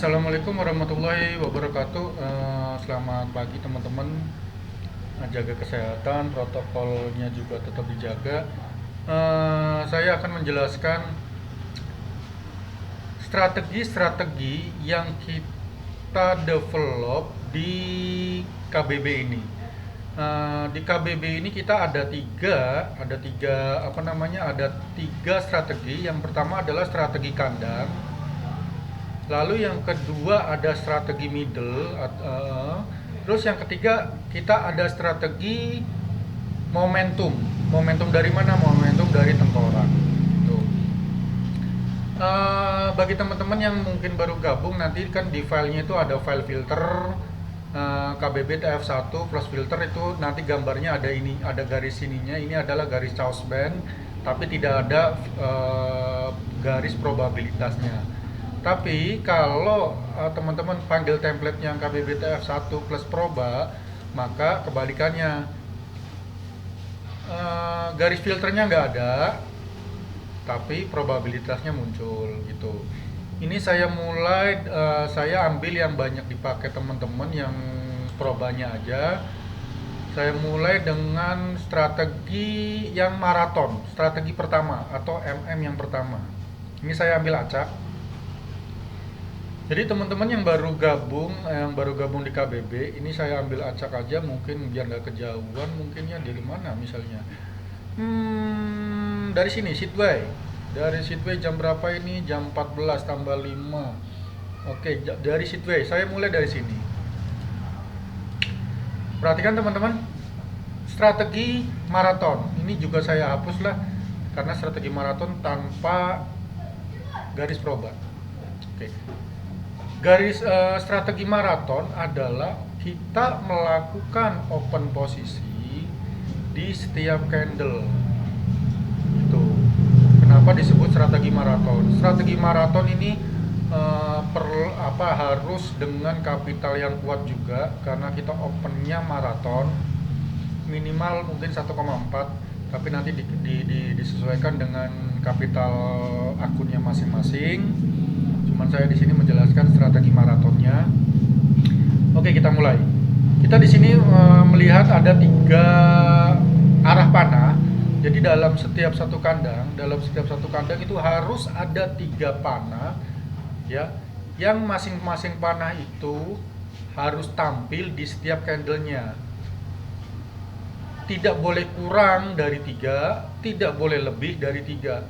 Assalamualaikum warahmatullahi wabarakatuh. Selamat pagi teman-teman. Jaga kesehatan, protokolnya juga tetap dijaga. Saya akan menjelaskan strategi-strategi yang kita develop di KBB ini. Di KBB ini kita ada tiga strategi. Yang pertama adalah strategi kandang. Lalu yang kedua ada strategi middle, terus yang ketiga kita ada strategi momentum. Momentum dari mana? Momentum dari tengkorak. Tuh. Bagi teman-teman yang mungkin baru gabung, nanti kan di filenya itu ada file filter KBB TF1 plus filter, itu nanti gambarnya ada ini, ada garis ininya. Ini adalah garis Chaos band, tapi tidak ada garis probabilitasnya. Tapi kalau teman-teman panggil template yang KBB TF1 plus proba, maka kebalikannya, garis filternya nggak ada, tapi probabilitasnya muncul gitu. Ini saya ambil yang banyak dipakai teman-teman, yang probanya aja. Saya mulai dengan strategi yang maraton, strategi pertama atau MM yang pertama. Ini saya ambil acak. Jadi teman-teman yang baru gabung di KBB, ini saya ambil acak aja, mungkin biar nggak kejauhan, mungkin ya dari mana misalnya. Dari sini Seedway. Dari Seedway jam berapa ini? Jam 14 tambah 5. Oke, dari Seedway. Saya mulai dari sini. Perhatikan teman-teman. Strategi maraton. Ini juga saya hapus lah, karena strategi maraton tanpa garis proba. Oke. Strategi maraton adalah kita melakukan open posisi di setiap candle. Itu kenapa disebut strategi maraton. Strategi maraton ini harus dengan kapital yang kuat juga, karena kita opennya maraton, minimal mungkin 1,4, tapi nanti disesuaikan dengan kapital akunnya masing-masing. Cuman saya di sini menjelaskan strategi maratonnya. Oke, kita mulai. Kita di sini melihat ada 3 arah panah. Jadi dalam setiap satu kandang itu harus ada 3 panah, ya. Yang masing-masing panah itu harus tampil di setiap candlenya. Tidak boleh kurang dari 3, tidak boleh lebih dari 3.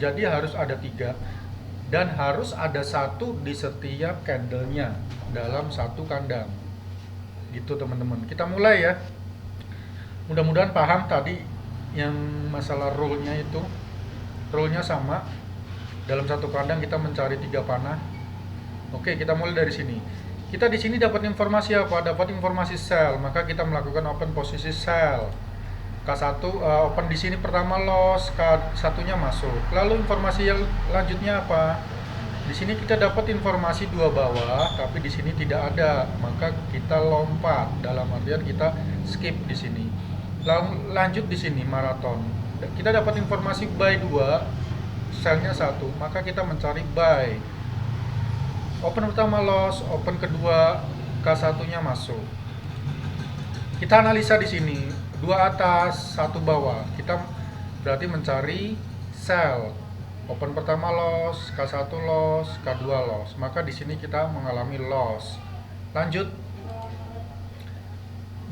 Jadi harus ada 3. Dan harus ada 1 di setiap candlenya dalam satu kandang. Gitu teman-teman. Kita mulai ya. Mudah-mudahan paham tadi yang masalah rule-nya itu. Rule-nya sama. Dalam satu kandang kita mencari 3 panah. Oke, kita mulai dari sini. Kita di sini dapat informasi apa? Dapat informasi sell, maka kita melakukan open posisi sell. K1 open di sini pertama loss, K1-nya masuk. Lalu informasi yang lanjutnya apa? Di sini kita dapat informasi 2 bawah, tapi di sini tidak ada, maka kita lompat. Dalam artian kita skip di sini. Lalu lanjut di sini maraton. Kita dapat informasi buy 2, sell-nya 1, maka kita mencari buy. Open pertama loss, open kedua K1-nya masuk. Kita analisa di sini. 2 atas, 1 bawah. Kita berarti mencari sell. Open pertama loss, K1 loss, K2 loss. Maka di sini kita mengalami loss. Lanjut.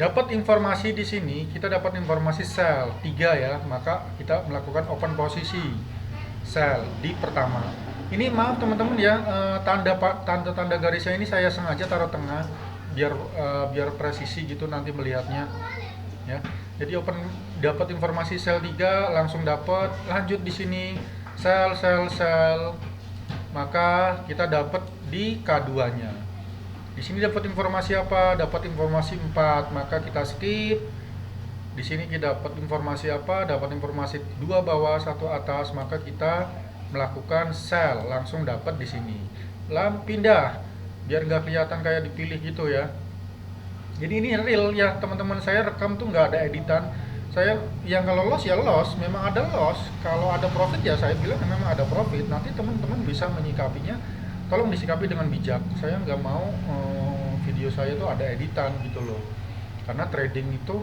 Dapat informasi di sini, kita dapat informasi sell 3 ya. Maka kita melakukan open posisi sell di pertama. Ini maaf teman-teman ya, tanda garisnya ini saya sengaja taruh tengah biar presisi gitu nanti melihatnya. Ya, jadi dapat informasi sell 3, langsung dapat. Lanjut di sini sell, maka kita dapat di K2-nya. Di sini dapat informasi apa? Dapat informasi 4, maka kita skip. Di sini kita dapat informasi apa? Dapat informasi 2 bawah, 1 atas, maka kita melakukan sell, langsung dapat di sini. Pindah biar nggak kelihatan kayak dipilih gitu ya. Jadi ini real ya teman-teman, saya rekam tuh nggak ada editan. Saya yang kalau loss ya loss, memang ada loss. Kalau ada profit ya saya bilang memang ada profit. Nanti teman-teman bisa menyikapinya tolong disikapi dengan bijak. Saya nggak mau video saya itu ada editan gitu loh, karena trading itu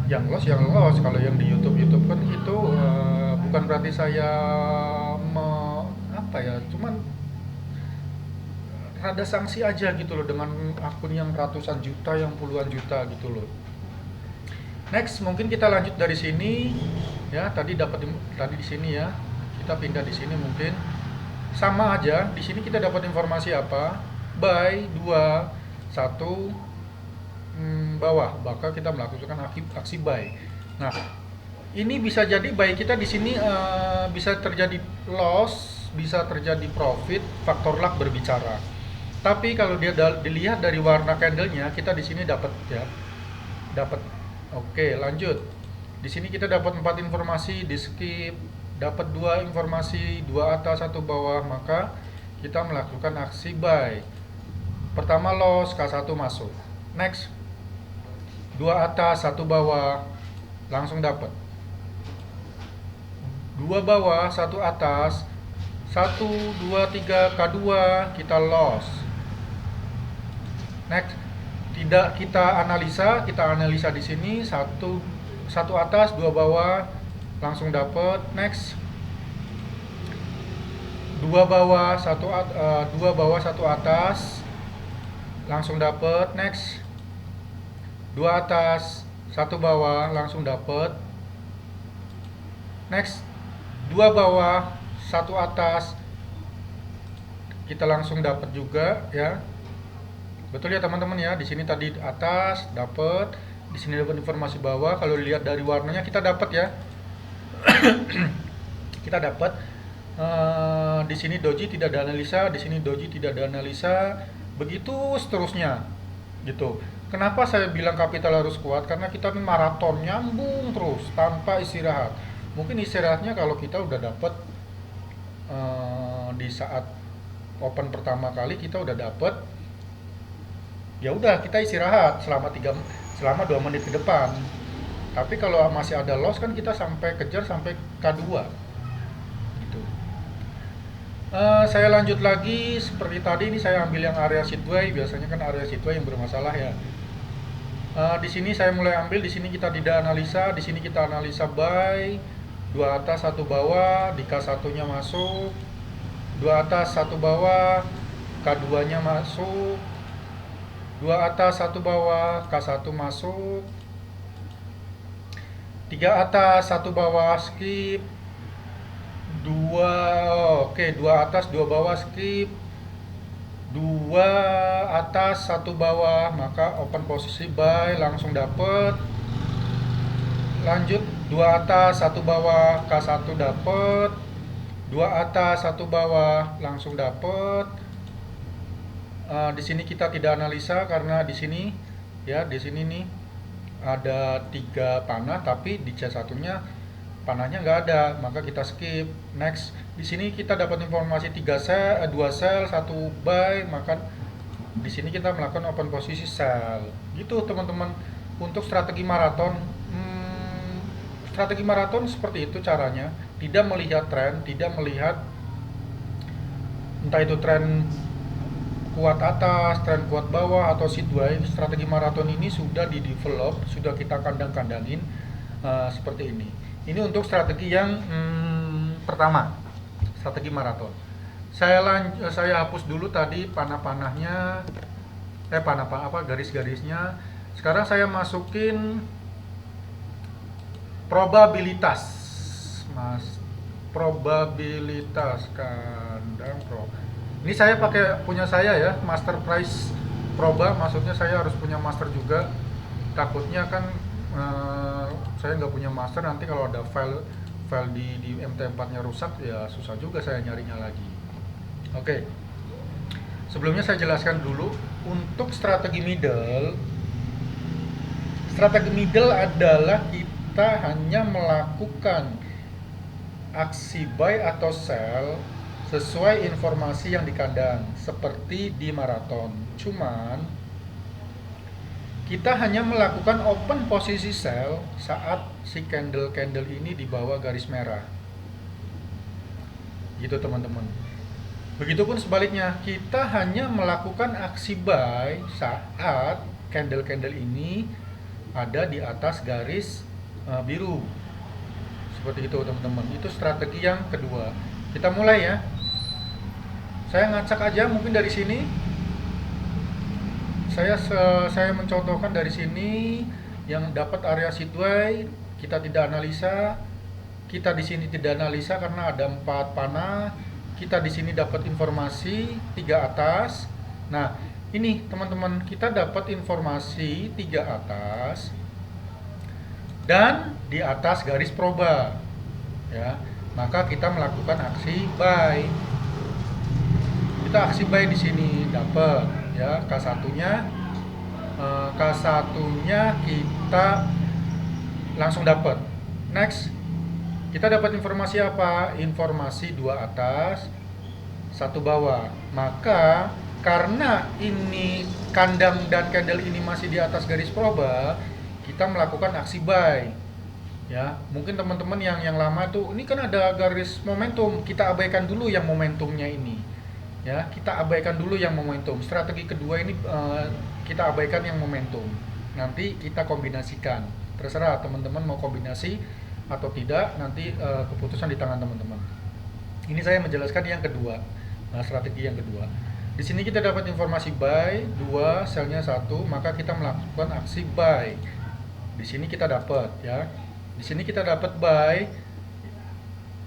yang loss. Kalau yang di YouTube kan itu bukan berarti saya apa ya, cuman rada sanksi aja gitu loh dengan akun yang ratusan juta, yang puluhan juta gitu loh. Next, mungkin kita lanjut dari sini ya. Tadi di sini ya. Kita pindah di sini mungkin. Sama aja, di sini kita dapat informasi apa? Buy 2 1 bawah, maka kita melakukan aksi buy. Nah, ini bisa jadi buy kita di sini bisa terjadi loss, bisa terjadi profit, faktor luck berbicara. Tapi kalau dia dilihat dari warna candlenya, kita di sini dapat ya, dapat. Oke, lanjut. Di sini kita dapat 4 informasi, di skip, dapat 2 informasi, 2 atas, 1 bawah, maka kita melakukan aksi buy. Pertama loss, K1 masuk. Next, 2 atas, 1 bawah, langsung dapat. 2 bawah, 1 atas, 1, 2, 3, K2, kita loss. Next, tidak kita analisa di sini, satu atas, 2 bawah, langsung dapat. Next, 2 bawah, 1 atas, langsung dapat. Next, 2 atas, 1 bawah, langsung dapat. Next, 2 bawah, 1 atas, kita langsung dapat juga ya. Betul ya teman-teman ya. Di sini tadi atas dapat, di sini dapat informasi bawah. Kalau dilihat dari warnanya kita dapat ya. Kita dapat di sini doji tidak dianalisa, di sini doji tidak dianalisa, begitu seterusnya gitu. Kenapa saya bilang kapital harus kuat? Karena kita ini maraton, nyambung terus tanpa istirahat. Mungkin istirahatnya kalau kita udah dapat di saat open pertama kali kita udah dapat, ya udah kita istirahat selama 2 menit ke depan. Tapi kalau masih ada loss kan kita sampai kejar sampai K2 gitu. Saya lanjut lagi seperti tadi. Ini saya ambil yang area sideway, biasanya kan area sideway yang bermasalah ya. Di sini saya mulai ambil, di sini kita tidak analisa, di sini kita analisa buy 2 atas 1 bawah, di K1 nya masuk, 2 atas 1 bawah, K2 nya masuk, 2 atas 1 bawah, K1 masuk, 3 atas 1 bawah, skip, 2 atas 2 bawah, skip, 2 atas 1 bawah, maka open posisi buy, langsung dapet. Lanjut 2 atas 1 bawah, K1 dapet, 2 atas 1 bawah, langsung dapet. Di sini kita tidak analisa karena di sini ya, di sini nih ada 3 panah, tapi di C1 nya panahnya nggak ada, maka kita skip. Next, di sini kita dapat informasi 2 sell 1 buy, maka di sini kita melakukan open posisi sell. Gitu teman-teman. Untuk strategi maraton, seperti itu caranya. Tidak melihat tren, tidak melihat entah itu tren kuat atas, tren kuat bawah, atau sideway. Strategi maraton ini sudah di-develop, sudah kita kandang-kandangin seperti ini. Ini untuk strategi yang pertama, strategi maraton. Saya hapus dulu tadi panah-panahnya, garis-garisnya. Sekarang saya masukin probabilitas, probabilitas kandang pro. Ini saya pakai punya saya ya, master price proba, maksudnya saya harus punya master juga. Takutnya kan saya nggak punya master, nanti kalau ada file di MT4 nya rusak ya susah juga saya nyarinya lagi. Oke. Sebelumnya saya jelaskan dulu untuk strategi middle. Strategi middle adalah kita hanya melakukan aksi buy atau sell sesuai informasi yang dikandang seperti di maraton. Cuman kita hanya melakukan open posisi sell saat si candle ini di bawah garis merah. Gitu teman-teman. Begitupun sebaliknya, kita hanya melakukan aksi buy saat candle-candle ini ada di atas garis biru. Seperti itu teman-teman. Itu strategi yang kedua. Kita mulai ya. Saya ngacak aja mungkin dari sini. Saya mencontohkan dari sini yang dapat area sideway, kita tidak analisa. Kita di sini tidak analisa karena ada 4 panah. Kita di sini dapat informasi 3 atas. Nah, ini teman-teman, kita dapat informasi 3 atas dan di atas garis proba. Ya. Maka kita melakukan aksi buy. Kita aksi buy di sini dapat ya K1-nya. K1-nya kita langsung dapat. Next, kita dapat informasi apa? Informasi 2 atas, 1 bawah. Maka karena ini kandang dan candle ini masih di atas garis proba, kita melakukan aksi buy. Ya, mungkin teman-teman yang lama tuh, ini kan ada garis momentum, kita abaikan dulu yang momentumnya ini. Ya, kita abaikan dulu yang momentum. Strategi kedua ini kita abaikan yang momentum. Nanti kita kombinasikan. Terserah teman-teman mau kombinasi atau tidak, nanti keputusan di tangan teman-teman. Ini saya menjelaskan yang kedua. Nah, strategi yang kedua. Di sini kita dapat informasi buy 2, selnya 1, maka kita melakukan aksi buy. Di sini kita dapat ya. Di sini kita dapat buy.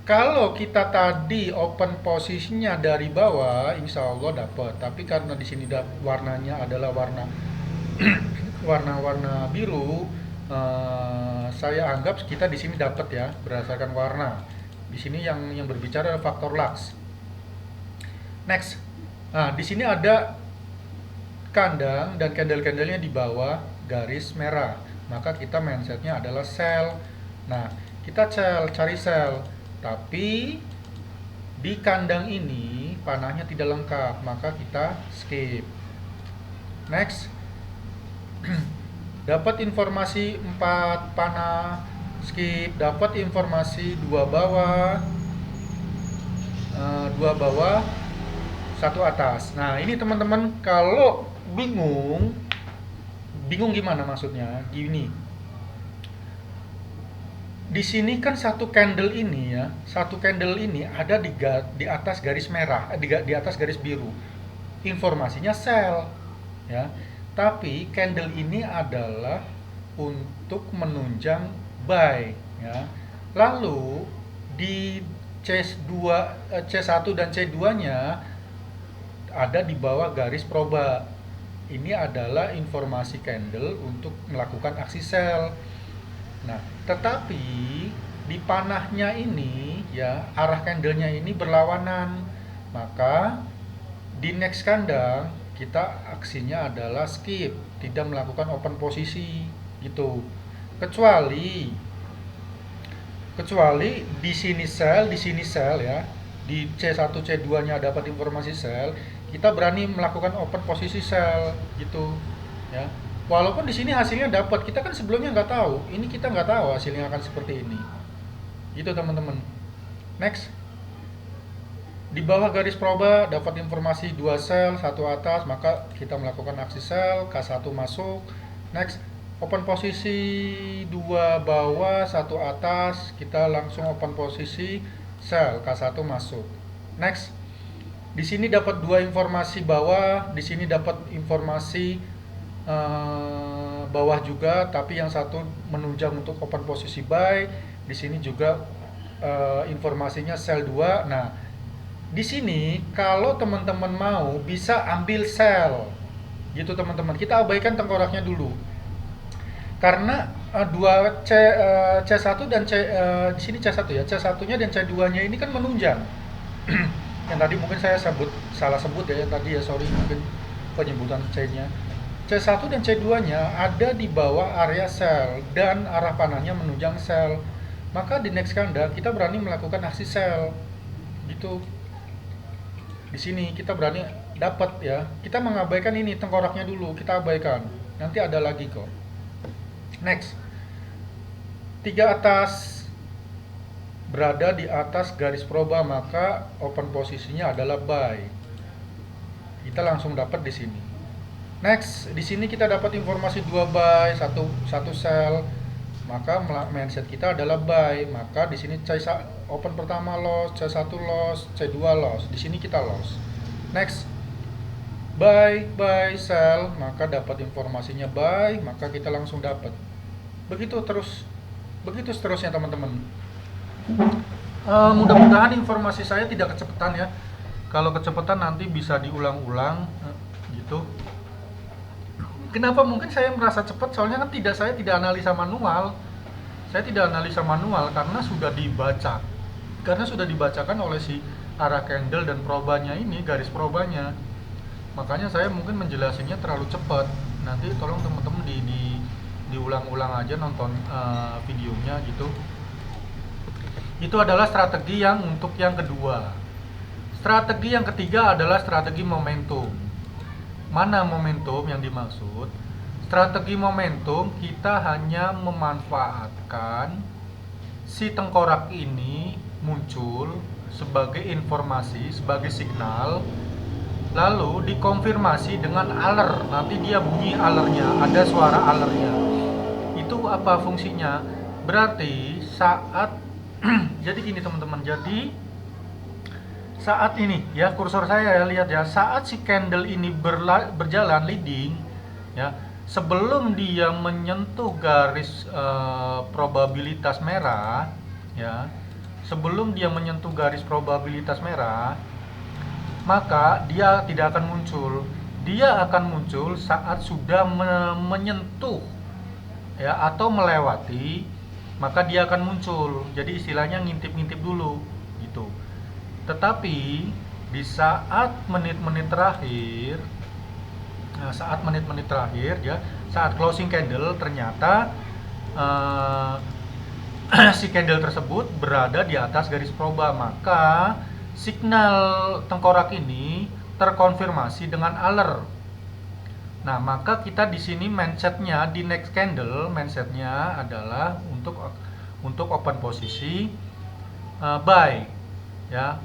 Kalau kita tadi open posisinya dari bawah, insya Allah dapat. Tapi karena di sini warnanya adalah warna biru, saya anggap kita di sini dapat ya berdasarkan warna. Di sini yang berbicara adalah faktor lux. Next, nah di sini ada kandang dan candle-candlenya di bawah garis merah. Maka kita mindsetnya adalah sell. Nah, kita cari sell. Tapi di kandang ini panahnya tidak lengkap, maka kita skip. Next, dapat informasi 4 panah, skip. Dapat informasi 2 bawah, 1 atas. Nah, ini teman-teman kalau bingung gimana maksudnya? Gini. Di sini kan satu candle ini ada di atas garis merah, di atas garis biru. Informasinya sell, ya. Tapi candle ini adalah untuk menunjang buy, ya. Lalu di C1 dan C2-nya ada di bawah garis proba. Ini adalah informasi candle untuk melakukan aksi sell. Nah, tetapi di panahnya ini ya arah candlenya ini berlawanan. Maka di next kandang kita aksinya adalah skip, tidak melakukan open posisi gitu. Kecuali di sini sell ya. Di C1 C2-nya dapat informasi sell, kita berani melakukan open posisi sell gitu ya. Walaupun di sini hasilnya dapat, kita kan sebelumnya nggak tahu. Ini kita nggak tahu hasilnya akan seperti ini. Itu teman-teman. Next. Di bawah garis proba dapat informasi 2 sell, 1 atas, maka kita melakukan aksi sell, K1 masuk. Next. Open posisi 2 bawah, 1 atas, kita langsung open posisi sell, K1 masuk. Next. Di sini dapat 2 informasi bawah, di sini dapat informasi bawah juga, tapi yang satu menunjang untuk open posisi buy. Di sini juga informasinya sell 2. Nah, di sini kalau teman-teman mau bisa ambil sell gitu teman-teman. Kita abaikan tengkoraknya dulu. Karena C1 dan di sini C1 ya. C1-nya dan C2-nya ini kan menunjang. Yang tadi mungkin saya salah sebut ya yang tadi ya, sorry, mungkin penyebutan C-nya. C1 dan C2-nya ada di bawah area sell dan arah panahnya menunjang sell. Maka di next kandang kita berani melakukan aksi sell. Gitu. Di sini kita berani dapat ya. Kita mengabaikan ini tengkoraknya dulu, kita abaikan. Nanti ada lagi kok. Next. 3 atas berada di atas garis proba, maka open posisinya adalah buy. Kita langsung dapat di sini. Next, di sini kita dapat informasi 2 buy, satu sell. Maka mindset kita adalah buy. Maka di sini open pertama loss, C1 loss, C2 loss. Di sini kita loss. Next, buy, sell, maka dapat informasinya buy, maka kita langsung dapat. Begitu seterusnya teman-teman. Mudah-mudahan informasi saya tidak kecepatan ya. Kalau kecepatan nanti bisa diulang-ulang gitu. Kenapa mungkin saya merasa cepat? Soalnya kan saya tidak analisa manual. Saya tidak analisa manual karena sudah dibaca. Karena sudah dibacakan oleh si arah candle dan probanya ini, garis probanya. Makanya saya mungkin menjelasinnya terlalu cepat. Nanti tolong teman-teman diulang-ulang aja nonton videonya gitu. Itu adalah strategi yang untuk yang kedua. Strategi yang ketiga adalah strategi momentum. Mana momentum yang dimaksud? Strategi momentum kita hanya memanfaatkan si tengkorak ini muncul sebagai informasi, sebagai signal, lalu dikonfirmasi dengan alert. Nanti dia bunyi alertnya, ada suara alertnya. Itu apa fungsinya? Berarti saat jadi gini teman-teman, jadi saat ini ya, kursor saya ya, lihat ya, saat si candle ini berjalan leading ya, sebelum dia menyentuh garis probabilitas merah ya, sebelum dia menyentuh garis probabilitas merah, maka dia tidak akan muncul. Dia akan muncul saat sudah menyentuh ya, atau melewati, maka dia akan muncul. Jadi istilahnya ngintip-ngintip dulu gitu. Tetapi di saat menit-menit terakhir, ya, saat closing candle ternyata si candle tersebut berada di atas garis proba, maka signal tengkorak ini terkonfirmasi dengan alert. Nah, maka kita di sini mindsetnya di next candle, mindsetnya adalah untuk open posisi buy ya.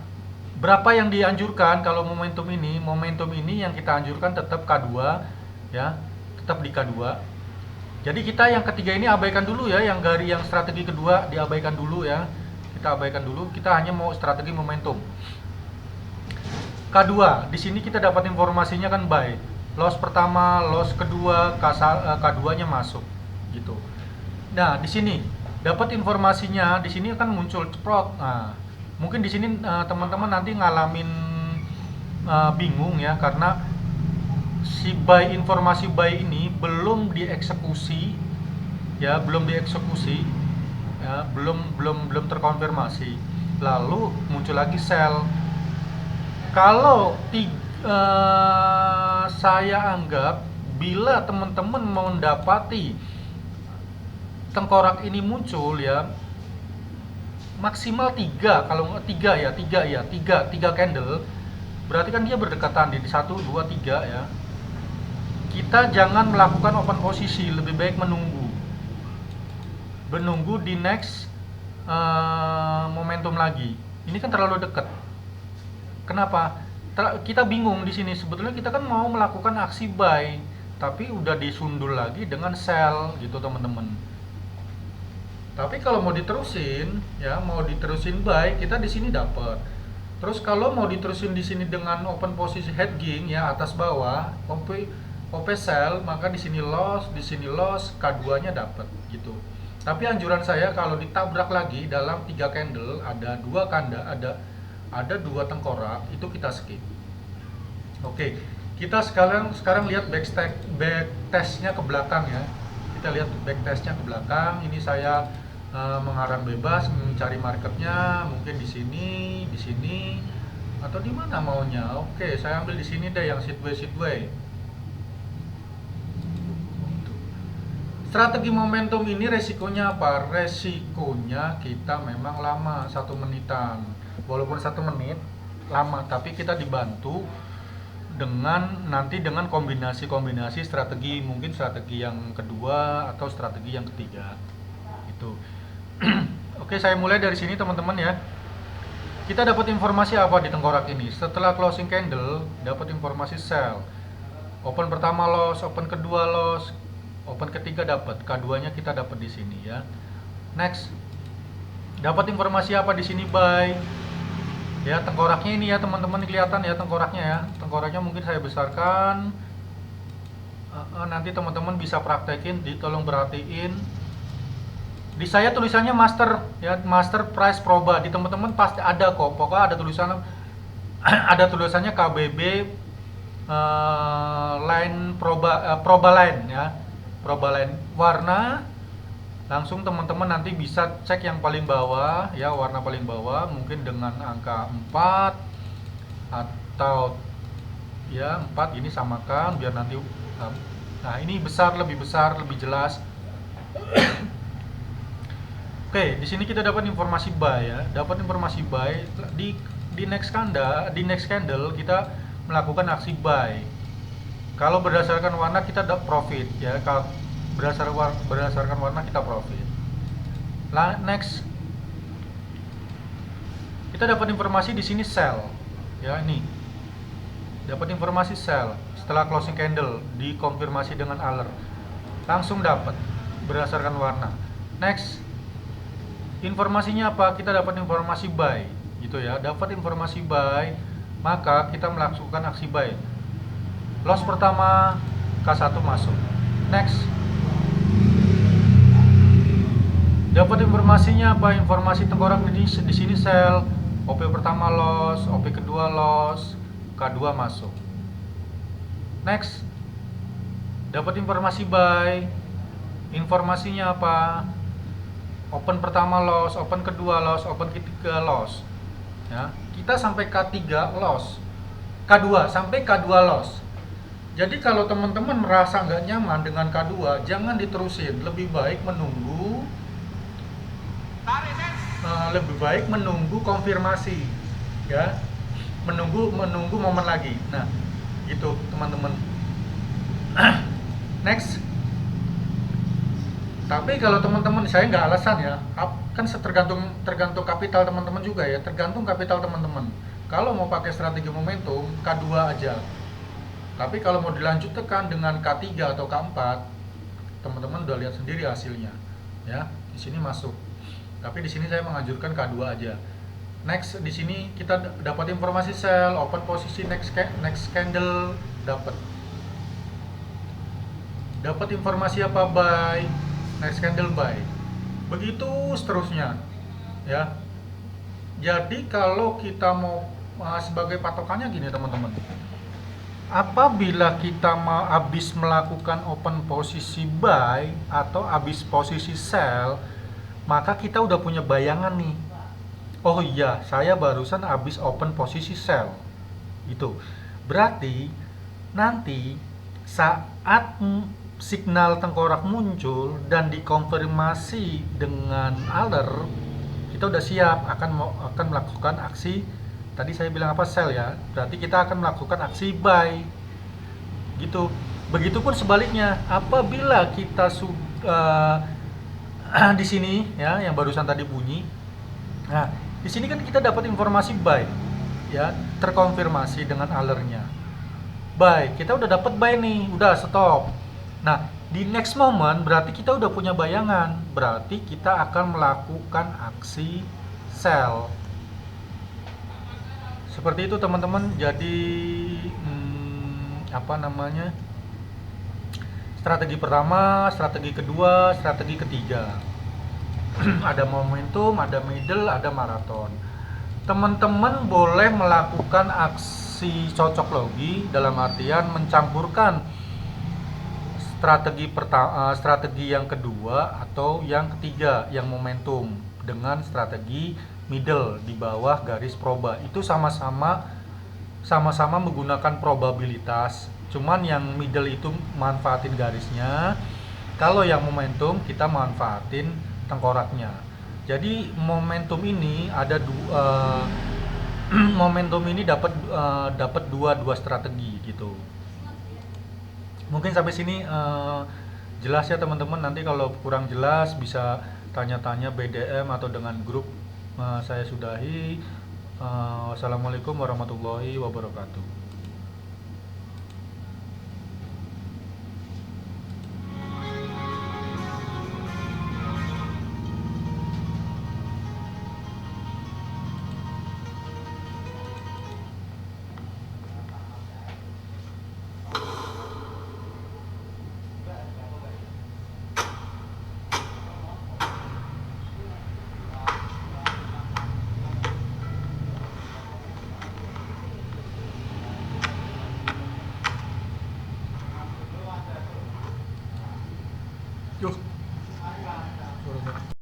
Berapa yang dianjurkan kalau momentum ini? Momentum ini yang kita anjurkan tetap K2 ya, tetap di K2. Jadi kita yang ketiga ini abaikan dulu ya, yang strategi kedua diabaikan dulu ya. Kita abaikan dulu, kita hanya mau strategi momentum. K2, di sini kita dapat informasinya kan buy. Loss pertama, loss kedua, K2-nya masuk gitu. Nah, di sini dapat informasinya, di sini akan muncul ceprot. Nah, mungkin di sini teman-teman nanti ngalamin bingung ya, karena si informasi buy ini belum dieksekusi ya, belum terkonfirmasi. Lalu muncul lagi sell. Kalau saya anggap bila teman-teman mendapati tengkorak ini muncul ya, maksimal 3 candle, berarti kan dia berdekatan di 1, 2, 3 ya. Kita jangan melakukan open posisi, lebih baik menunggu di next momentum lagi. Ini kan terlalu dekat. Kenapa? Kita bingung di sini. Sebetulnya kita kan mau melakukan aksi buy, tapi udah disundul lagi dengan sell gitu teman-teman. Tapi kalau mau diterusin ya, mau diterusin buy, kita di sini dapat. Terus kalau mau diterusin di sini dengan open posisi hedging ya, atas bawah, OP sell, maka di sini loss, K2-nya dapat gitu. Tapi anjuran saya kalau ditabrak lagi dalam 3 candle, ada 2 tengkorak, itu kita skip. Oke, kita sekarang lihat backtestnya ke belakang ya. Kita lihat backtestnya ke belakang. Ini saya mengarang bebas, mencari marketnya, mungkin di sini, atau di mana maunya. Oke, saya ambil di sini deh yang sideway. Strategi momentum ini resikonya apa? Resikonya kita memang lama, 1 menitan. Walaupun 1 menit lama, tapi kita dibantu dengan kombinasi strategi, mungkin strategi yang kedua atau strategi yang ketiga. Itu. Oke, saya mulai dari sini teman-teman ya. Kita dapat informasi apa di tengkorak ini? Setelah closing candle, dapat informasi sell. Open pertama loss, open kedua loss, open ketiga dapat. K2-nya kita dapat di sini ya. Next. Dapat informasi apa di sini? Buy. Ya, tengkoraknya ini ya teman-teman, kelihatan ya tengkoraknya ya. Tengkoraknya mungkin saya besarkan. Nanti teman-teman bisa praktekin, tolong perhatiin. Di saya tulisannya master ya, master price proba. Di teman-teman pasti ada kok. Pokoknya ada tulisan ada tulisannya KBB line proba line ya. Proba line warna. Langsung teman-teman nanti bisa cek yang paling bawah ya, warna paling bawah mungkin dengan angka 4 atau ya 4 ini samakan biar nanti nah ini lebih besar, lebih jelas. Oke, di sini kita dapat informasi buy ya. Dapat informasi buy di next candle kita melakukan aksi buy. Kalau berdasarkan warna kita dapat profit ya. Kalau berdasarkan warna kita profit. Next kita dapat informasi di sini sell ya, ini. Dapat informasi sell setelah closing candle dikonfirmasi dengan alert. Langsung dapat berdasarkan warna. Next informasinya apa? Kita dapat informasi buy gitu ya. Dapat informasi buy, maka kita melakukan aksi buy. Loss pertama K1 masuk. Next. Dapat informasinya apa? Informasi tengkorak di sini sell. OP pertama loss, OP kedua loss, K2 masuk. Next. Dapat informasi buy. Informasinya apa? Open pertama loss, open kedua loss, open ketiga loss. Ya, kita sampai K3 loss, K2 sampai K2 loss. Jadi kalau teman-teman merasa nggak nyaman dengan K2, jangan diterusin. Lebih baik menunggu konfirmasi, ya, menunggu momen lagi. Nah, gitu teman-teman. Next. Tapi kalau teman-teman, saya nggak alasan ya, kan tergantung kapital teman-teman juga ya, tergantung kapital teman-teman. Kalau mau pakai strategi momentum, K2 aja. Tapi kalau mau dilanjutkan dengan K3 atau K4, teman-teman udah lihat sendiri hasilnya, ya. Di sini masuk. Tapi di sini saya menganjurkan K2 aja. Next, di sini kita dapat informasi sell, open posisi next candle dapat. Dapat informasi apa? Buy. Next candle buy, begitu seterusnya ya. Jadi kalau kita mau sebagai patokannya gini teman-teman, apabila kita mau habis melakukan open posisi buy atau habis posisi sell, maka kita udah punya bayangan nih, oh iya saya barusan habis open posisi sell gitu. Berarti nanti saat signal tengkorak muncul dan dikonfirmasi dengan alert, kita udah siap akan melakukan aksi. Tadi saya bilang apa? Sell ya. Berarti kita akan melakukan aksi buy. Gitu. Begitupun sebaliknya, apabila kita sudah di sini ya, yang barusan tadi bunyi. Nah, di sini kan kita dapat informasi buy ya, terkonfirmasi dengan alertnya. Buy, kita udah dapat buy nih, udah stop. Nah, di next moment berarti kita udah punya bayangan, berarti kita akan melakukan aksi sell. Seperti itu teman-teman. Jadi strategi pertama, strategi kedua, strategi ketiga. Ada momentum, ada middle, ada maraton. Teman-teman boleh melakukan aksi cocok logi dalam artian mencampurkan strategi yang kedua atau yang ketiga yang momentum dengan strategi middle di bawah garis proba. Itu sama-sama menggunakan probabilitas, cuman yang middle itu manfaatin garisnya, kalau yang momentum kita manfaatin tengkoraknya. Jadi momentum ini ada momentum ini dapat dua strategi gitu. Mungkin sampai sini jelas ya teman-teman. Nanti kalau kurang jelas bisa tanya-tanya BDM atau dengan grup saya sudahi. Wassalamualaikum warahmatullahi wabarakatuh.